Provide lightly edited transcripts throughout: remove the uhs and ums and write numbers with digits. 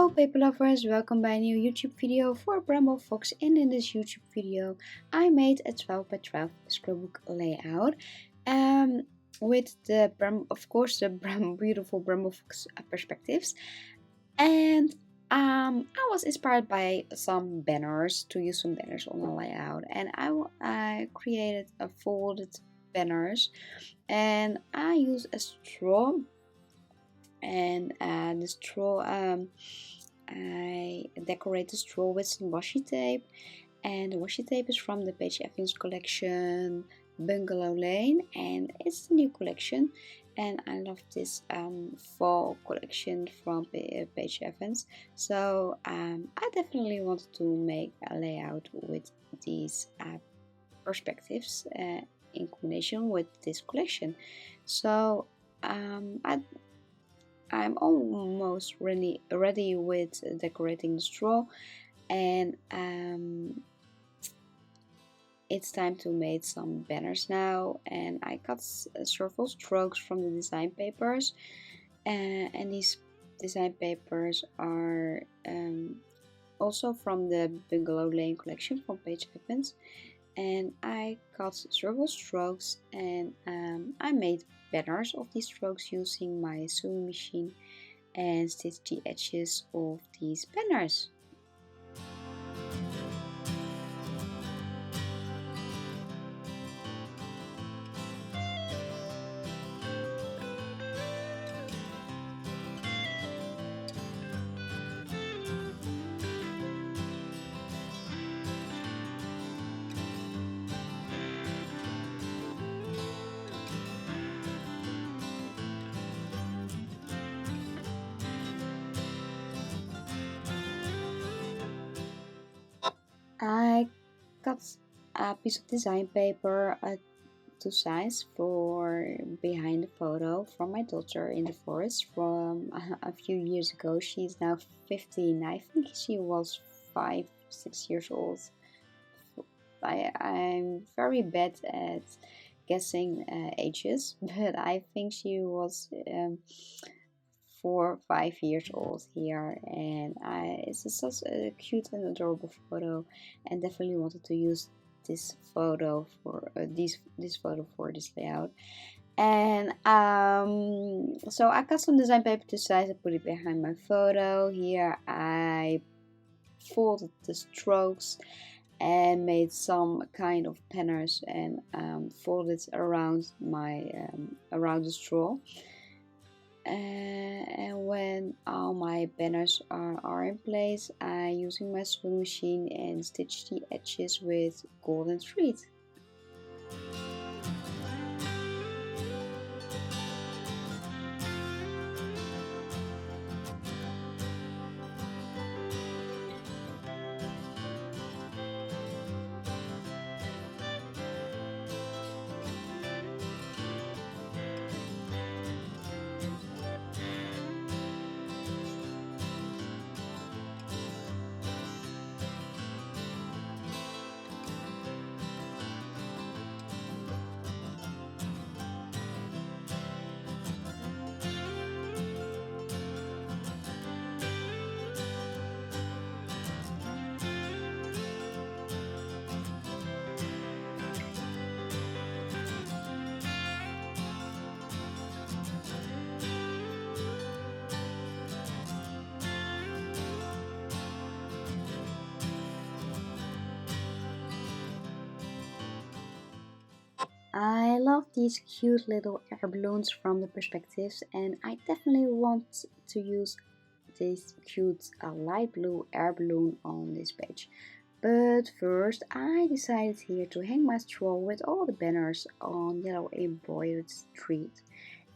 Hello paper lovers, welcome by a new YouTube video for Bramble Fox, and in this YouTube video I made a 12 by 12 scrapbook layout with the beautiful Bramble Fox perspectives, and I was inspired by some banners, to use some banners on the layout, and I created a folded banners, and I use a straw, and the straw I decorate the straw with some washi tape, and the washi tape is from the Paige Evans collection Bungalow Lane, and it's the new collection, and I love this fall collection from Paige Evans. So I definitely wanted to make a layout with these perspectives in combination with this collection. So I'm almost ready with decorating the straw, and it's time to make some banners now. And I cut several strokes from the design papers, and these design papers are also from the Bungalow Lane collection from Paige Evans. And I cut several strokes, and I made banners of these strokes using my sewing machine and stitched the edges of these banners. I cut a piece of design paper to size for behind the photo from my daughter in the forest from a few years ago. She's now 15. I think she was 5-6 years old. I'm very bad at guessing ages, but I think she was 4 or 5 years old here, and it's such a cute and adorable photo, and definitely wanted to use this photo for this photo for this layout. And so I cut some design paper to size and put it behind my photo. Here I folded the strokes and made some kind of banners, and folded around my around the straw. And when all my banners are in place, I using my sewing machine and stitch the edges with golden thread. I love these cute little air balloons from the perspectives, and I definitely want to use this cute light blue air balloon on this page. But first I decided here to hang my straw with all the banners on yellow embroidered thread,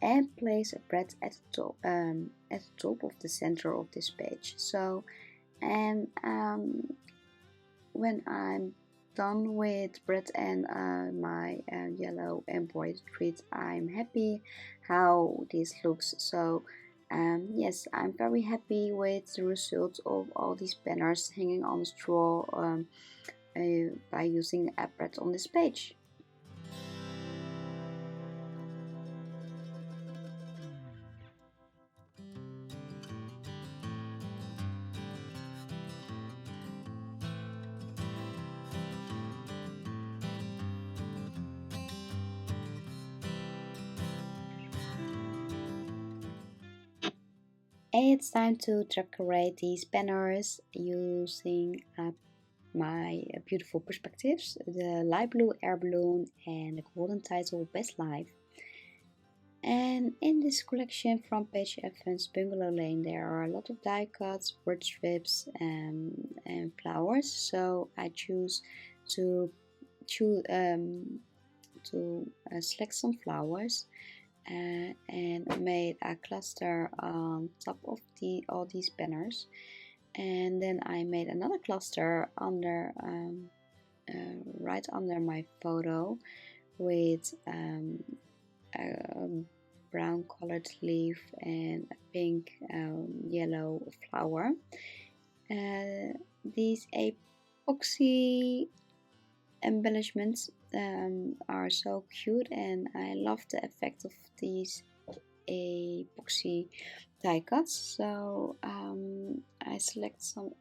and place a bread at the top of the center of this page. So, and when I'm done with bread and my yellow embroidered thread, I'm happy how this looks. So yes, I'm very happy with the result of all these banners hanging on the straw by using a bread on this page. It's time to decorate these banners using my beautiful perspectives, the light blue air balloon and the golden title Best Life. And in this collection from Paige Evans Bungalow Lane, there are a lot of die cuts, word strips, and flowers. So I choose to choose select some flowers and made a cluster on top of all these banners. And then I made another cluster under right under my photo with a brown colored leaf and a pink yellow flower. These epoxy embellishments are so cute, and I love the effect of these epoxy die cuts. So I select some.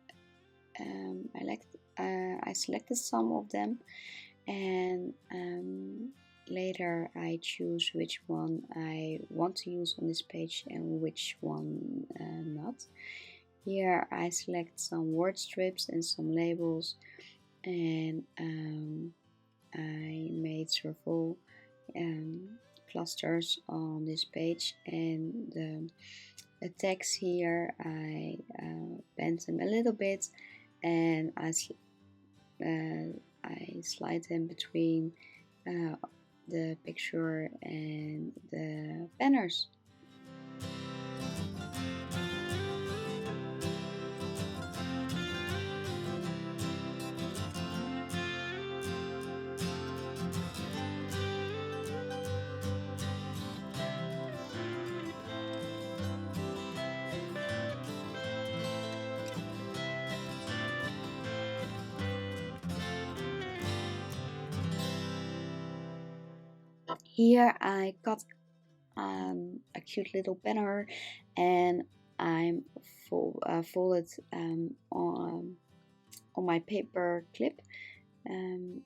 I selected some of them, and later I choose which one I want to use on this page and which one not. Here I select some word strips and some labels, and I made several clusters on this page, and the text here I bent them a little bit, and I slide them between the picture and the banners. Here I cut a cute little banner, and I'm folded on my paper clip, and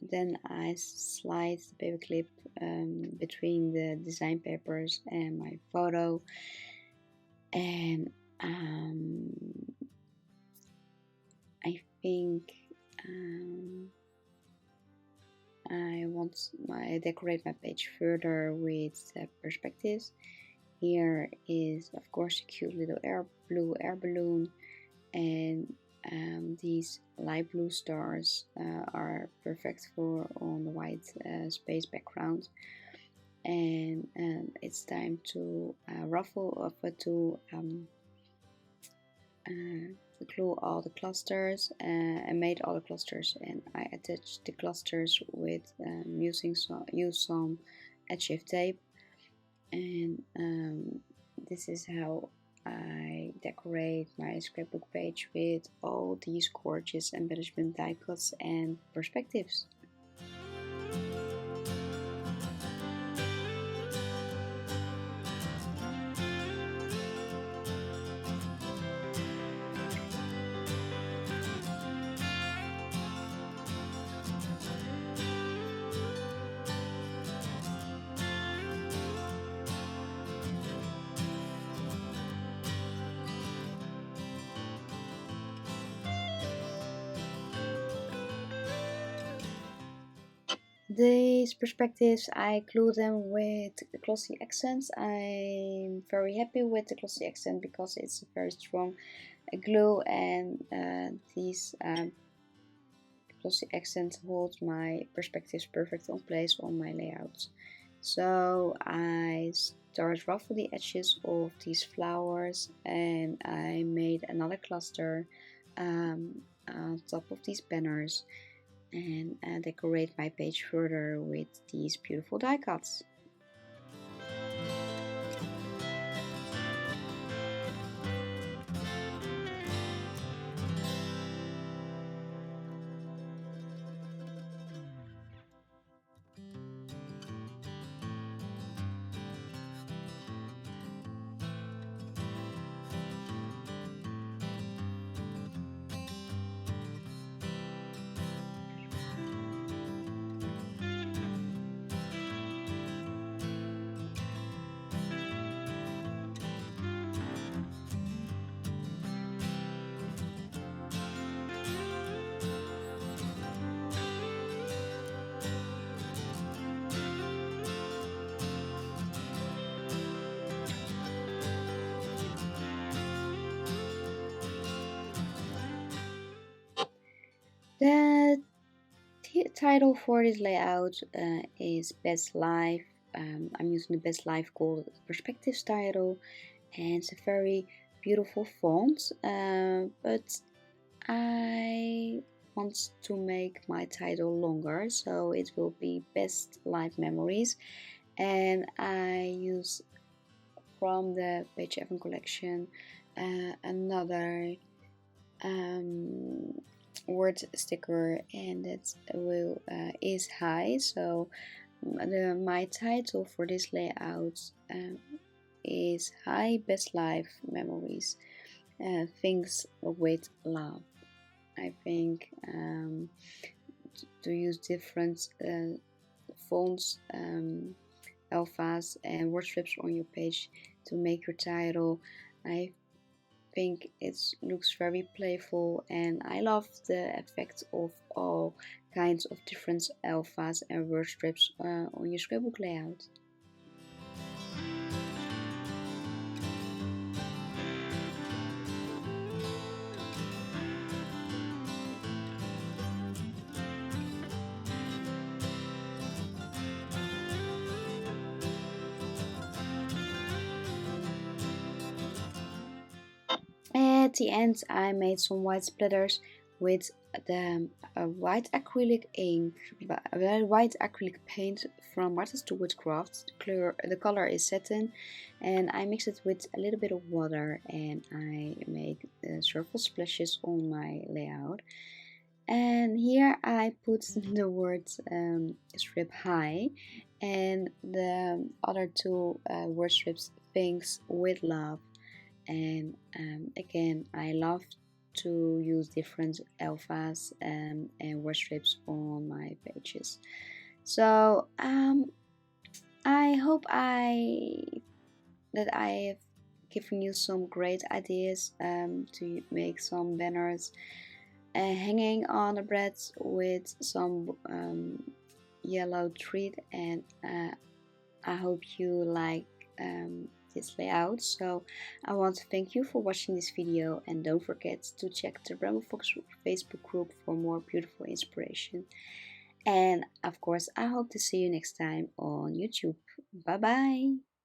then I slide the paper clip between the design papers and my photo, and I think I want to decorate my page further with perspectives. Here is of course a cute little blue air balloon, and these light blue stars are perfect for on the white space background. And it's time to glue all the clusters. I made all the clusters, and I attached the clusters with use some adhesive tape, and this is how I decorate my scrapbook page with all these gorgeous embellishment die cuts and perspectives. These perspectives, I glue them with glossy accents. I'm very happy with the glossy accent because it's a very strong glue, and these glossy accents hold my perspectives perfect on place on my layouts. So I started ruffle the edges of these flowers, and I made another cluster on top of these banners, and decorate my page further with these beautiful die cuts. title for this layout is Best Life. I'm using the Best Life called Perspectives title, and it's a very beautiful font, but I want to make my title longer, so it will be Best Life Memories, and I use from the Paige Evans collection another word sticker, and that will is high. So my title for this layout is High Best Life Memories, Things with Love. I think to use different fonts, alphas and word strips on your page to make your title, I think it looks very playful, and I love the effect of all kinds of different alphas and word strips on your scrapbook layout. At the end, I made some white splatters with the white acrylic ink, white acrylic paint from Martha's to Woodcraft. The color is satin, and I mix it with a little bit of water, and I make circle splashes on my layout. And here I put the word strip high, and the other two word strips things with love. And again, I love to use different alphas and word strips on my pages. So I hope that I have given you some great ideas to make some banners hanging on the bread with some yellow thread, and I hope you like this layout. So I want to thank you for watching this video, and don't forget to check the Bramble Fox Facebook group for more beautiful inspiration. And of course, I hope to see you next time on YouTube. Bye bye.